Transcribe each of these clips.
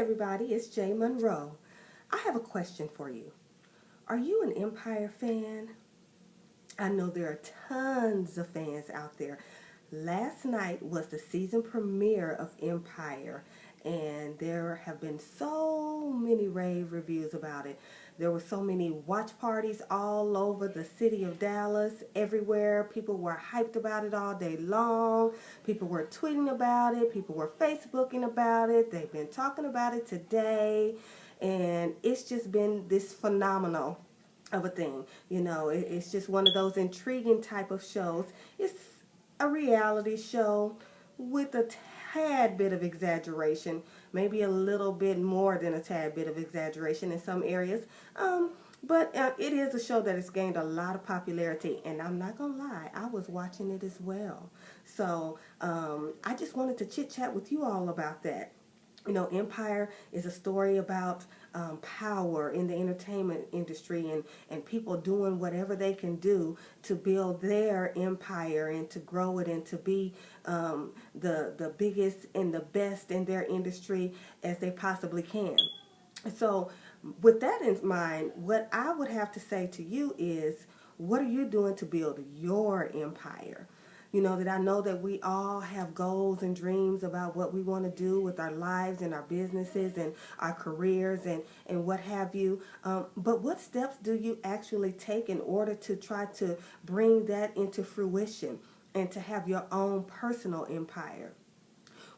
everybody, it's Jay Monroe. I have a question for you. Are you an Empire fan? I know there are tons of fans out there. Last night was the season premiere of Empire, and there have been so many rave reviews about it. There were so many watch parties all over the city of Dallas, everywhere. People were hyped about it all day long. People were tweeting about it. People were Facebooking about it. They've been talking about it today, and it's just been this phenomenal of a thing. It's just one of those intriguing type of shows. It's a reality show with a tad bit of exaggeration, maybe a little bit more than a tad bit of exaggeration in some areas. But it is a show that has gained a lot of popularity, and I'm not gonna lie, I was watching it as well. So I just wanted to chit chat with you all about that. Empire is a story about power in the entertainment industry and people doing whatever they can do to build their empire and to grow it and to be the biggest and the best in their industry as they possibly can. So, with that in mind, what I would have to say to you is, what are you doing to build your empire? That I know that we all have goals and dreams about what we want to do with our lives and our businesses and our careers and what have you. But what steps do you actually take in order to try to bring that into fruition and to have your own personal empire?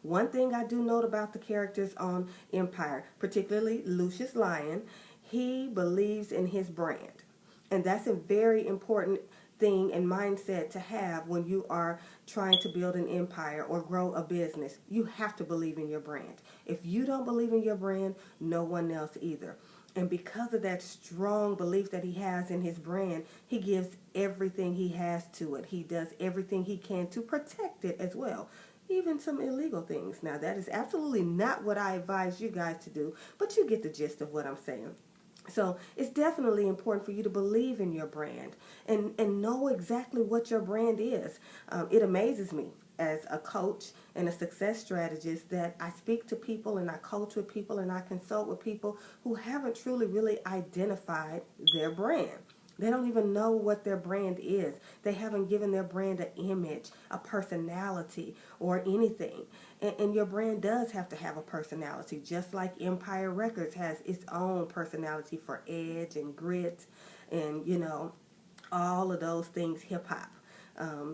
One thing I do note about the characters on Empire, particularly Lucius Lyon, he believes in his brand. And that's a very important thing and mindset to have when you are trying to build an empire or grow a business. You have to believe in your brand. If you don't believe in your brand, no one else either. And because of that strong belief that he has in his brand, he gives everything he has to it. He does everything he can to protect it as well. Even some illegal things. Now, that is absolutely not what I advise you guys to do, but you get the gist of what I'm saying. So it's definitely important for you to believe in your brand and know exactly what your brand is. It amazes me as a coach and a success strategist that I speak to people and I coach with people and I consult with people who haven't truly really identified their brand. They don't even know what their brand is. They haven't given their brand an image, a personality, or anything. And your brand does have to have a personality, just like Empire Records has its own personality for edge and grit and, all of those things hip hop.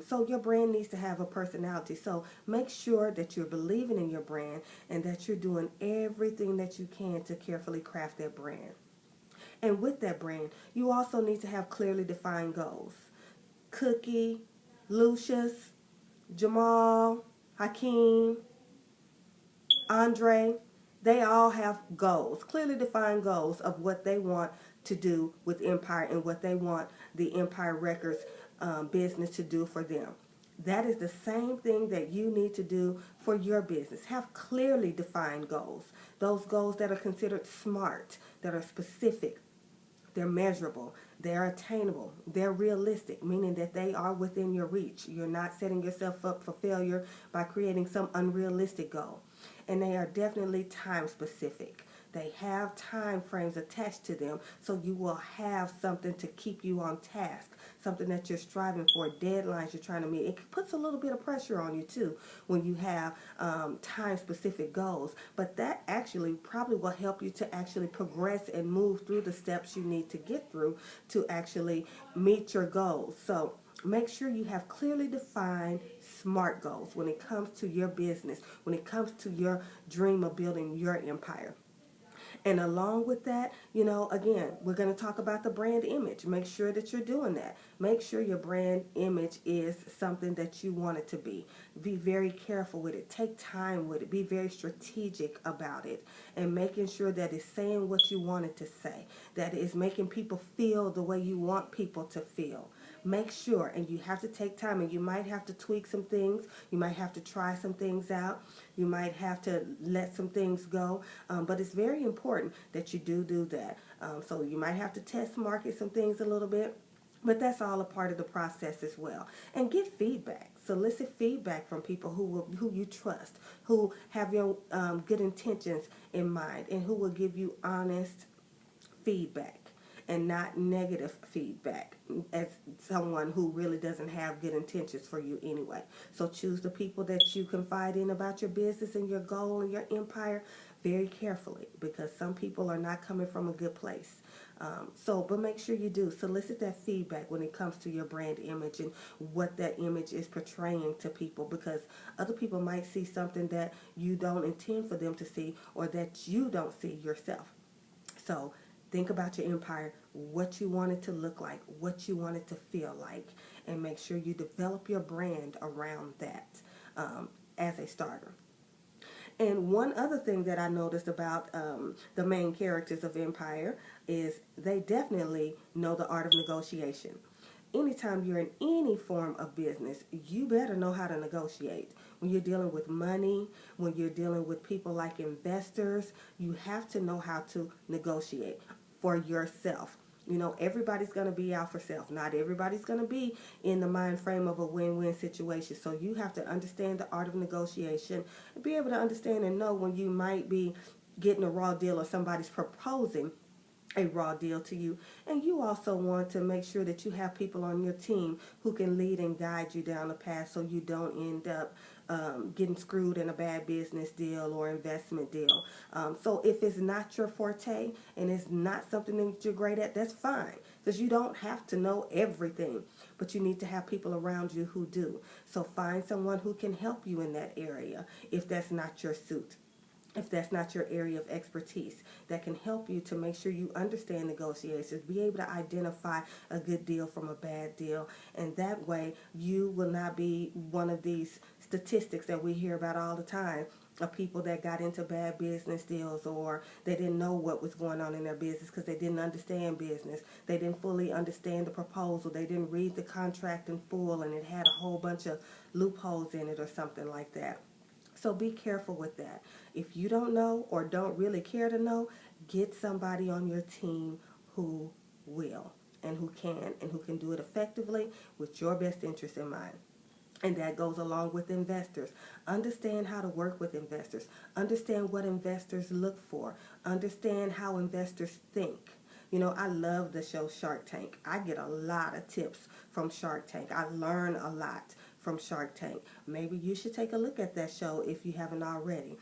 So your brand needs to have a personality. So make sure that you're believing in your brand and that you're doing everything that you can to carefully craft that brand. And with that brand, you also need to have clearly defined goals. Cookie, Lucius, Jamal, Hakeem, Andre, they all have goals, clearly defined goals of what they want to do with Empire and what they want the Empire Records business to do for them. That is the same thing that you need to do for your business. Have clearly defined goals. Those goals that are considered SMART, that are specific, they're measurable, they're attainable, they're realistic, meaning that they are within your reach. You're not setting yourself up for failure by creating some unrealistic goal. And they are definitely time specific. They have time frames attached to them, so you will have something to keep you on task, something that you're striving for, deadlines you're trying to meet. It puts a little bit of pressure on you too when you have time-specific goals, but that actually probably will help you to actually progress and move through the steps you need to get through to actually meet your goals. So make sure you have clearly defined SMART goals when it comes to your business, when it comes to your dream of building your empire. And along with that, again, we're going to talk about the brand image. Make sure that you're doing that. Make sure your brand image is something that you want it to be. Be very careful with it. Take time with it. Be very strategic about it. And making sure that it's saying what you want it to say. That is making people feel the way you want people to feel. Make sure, and you have to take time, and you might have to tweak some things. You might have to try some things out. You might have to let some things go. But it's very important that you do that. So you might have to test market some things a little bit. But that's all a part of the process as well. And get feedback. solicit feedback from people who you trust, who have your good intentions in mind, and who will give you honest feedback and not negative feedback as someone who really doesn't have good intentions for you anyway. So choose the people that you confide in about your business and your goal and your empire very carefully, because some people are not coming from a good place. But make sure you do solicit that feedback when it comes to your brand image and what that image is portraying to people, because other people might see something that you don't intend for them to see or that you don't see yourself. So think about your empire, what you want it to look like, what you want it to feel like, and make sure you develop your brand around that as a starter. And one other thing that I noticed about the main characters of Empire is they definitely know the art of negotiation. Anytime you're in any form of business, you better know how to negotiate. When you're dealing with money, when you're dealing with people like investors, you have to know how to negotiate for yourself. You know, everybody's going to be out for self. Not everybody's going to be in the mind frame of a win-win situation. So you have to understand the art of negotiation and be able to understand and know when you might be getting a raw deal or somebody's proposing a raw deal to you. And you also want to make sure that you have people on your team who can lead and guide you down the path so you don't end up getting screwed in a bad business deal or investment deal. So if it's not your forte and it's not something that you're great at, that's fine, because you don't have to know everything, but you need to have people around you who do. So find someone who can help you in that area if that's not your suit, if that's not your area of expertise, that can help you to make sure you understand negotiations, be able to identify a good deal from a bad deal, and that way you will not be one of these statistics that we hear about all the time of people that got into bad business deals, or they didn't know what was going on in their business because they didn't understand business. They didn't fully understand the proposal. They didn't read the contract in full, and it had a whole bunch of loopholes in it or something like that. So be careful with that. If you don't know or don't really care to know, get somebody on your team who will and who can do it effectively with your best interest in mind. And that goes along with investors. Understand how to work with investors. Understand what investors look for. Understand how investors think. You know, I love the show Shark Tank. I get a lot of tips from Shark Tank. I learn a lot from Shark Tank. Maybe you should take a look at that show if you haven't already.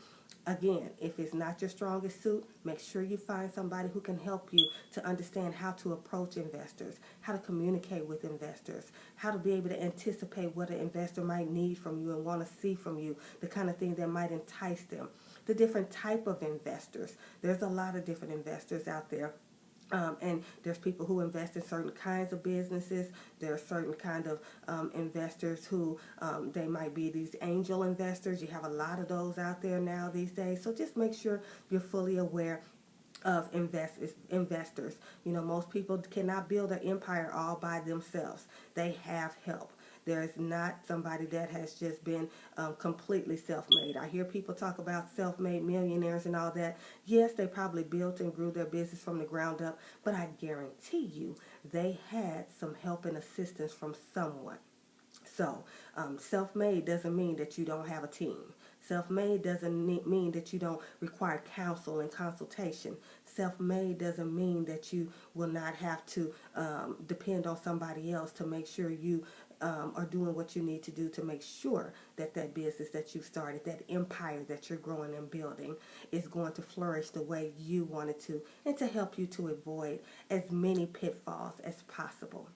Again, if it's not your strongest suit, make sure you find somebody who can help you to understand how to approach investors, how to communicate with investors, how to be able to anticipate what an investor might need from you and want to see from you, the kind of thing that might entice them. The different type of investors. There's a lot of different investors out there. And there's people who invest in certain kinds of businesses. There are certain kind of investors who they might be these angel investors. You have a lot of those out there now these days. So just make sure you're fully aware of investors. You know, most people cannot build an empire all by themselves. They have help. There is not somebody that has just been completely self-made. I hear people talk about self-made millionaires and all that. Yes, they probably built and grew their business from the ground up, but I guarantee you they had some help and assistance from someone. So, self-made doesn't mean that you don't have a team. Self-made doesn't mean that you don't require counsel and consultation. Self-made doesn't mean that you will not have to depend on somebody else to make sure you are doing what you need to do to make sure that that business that you've started, that empire that you're growing and building, is going to flourish the way you want it to, and to help you to avoid as many pitfalls as possible.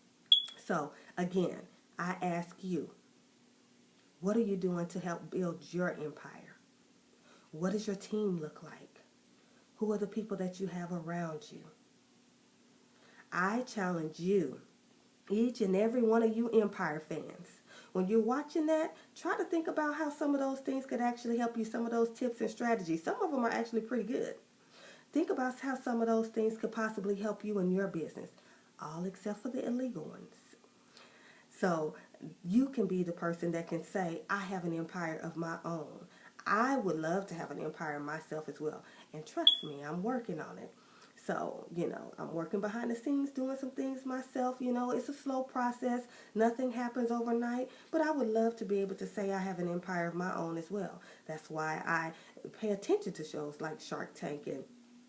So, again, I ask you, what are you doing to help build your empire? What does your team look like? Who are the people that you have around you? I challenge you, each and every one of you Empire fans, when you're watching that, try to think about how some of those things could actually help you, some of those tips and strategies. Some of them are actually pretty good. Think about how some of those things could possibly help you in your business, all except for the illegal ones. So you can be the person that can say, I have an empire of my own. I would love to have an empire myself as well. And trust me, I'm working on it. So, I'm working behind the scenes doing some things myself. It's a slow process. Nothing happens overnight, but I would love to be able to say I have an empire of my own as well. That's why I pay attention to shows like Shark Tank, and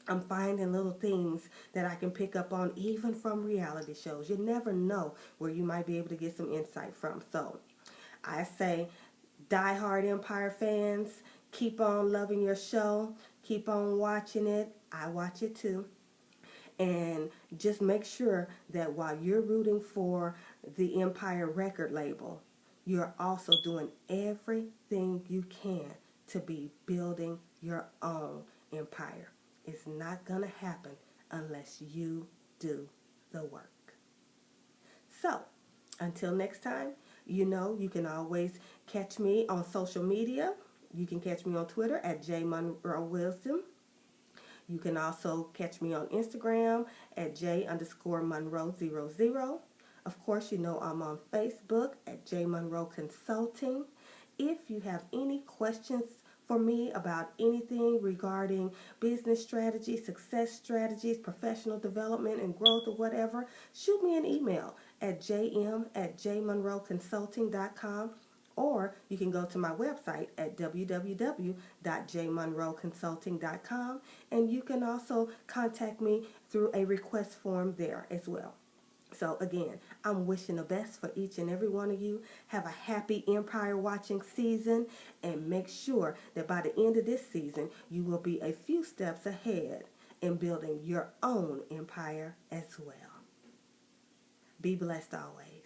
I'm finding little things that I can pick up on even from reality shows. You never know where you might be able to get some insight from. So, I say, diehard Empire fans, keep on loving your show. Keep on watching it. I watch it too. And just make sure that while you're rooting for the Empire record label, you're also doing everything you can to be building your own empire. It's not going to happen unless you do the work. So, until next time, you can always catch me on social media. You can catch me on Twitter at jmonroewisdom. You can also catch me on Instagram at j_Monroe00. Of course, I'm on Facebook at J Monroe Consulting. If you have any questions for me about anything regarding business strategy, success strategies, professional development and growth or whatever, shoot me an email at jm@jmonroeconsulting.com, or you can go to my website at www.jmonroeconsulting.com, and you can also contact me through a request form there as well. So again, I'm wishing the best for each and every one of you. Have a happy empire watching season, and make sure that by the end of this season, you will be a few steps ahead in building your own empire as well. Be blessed always.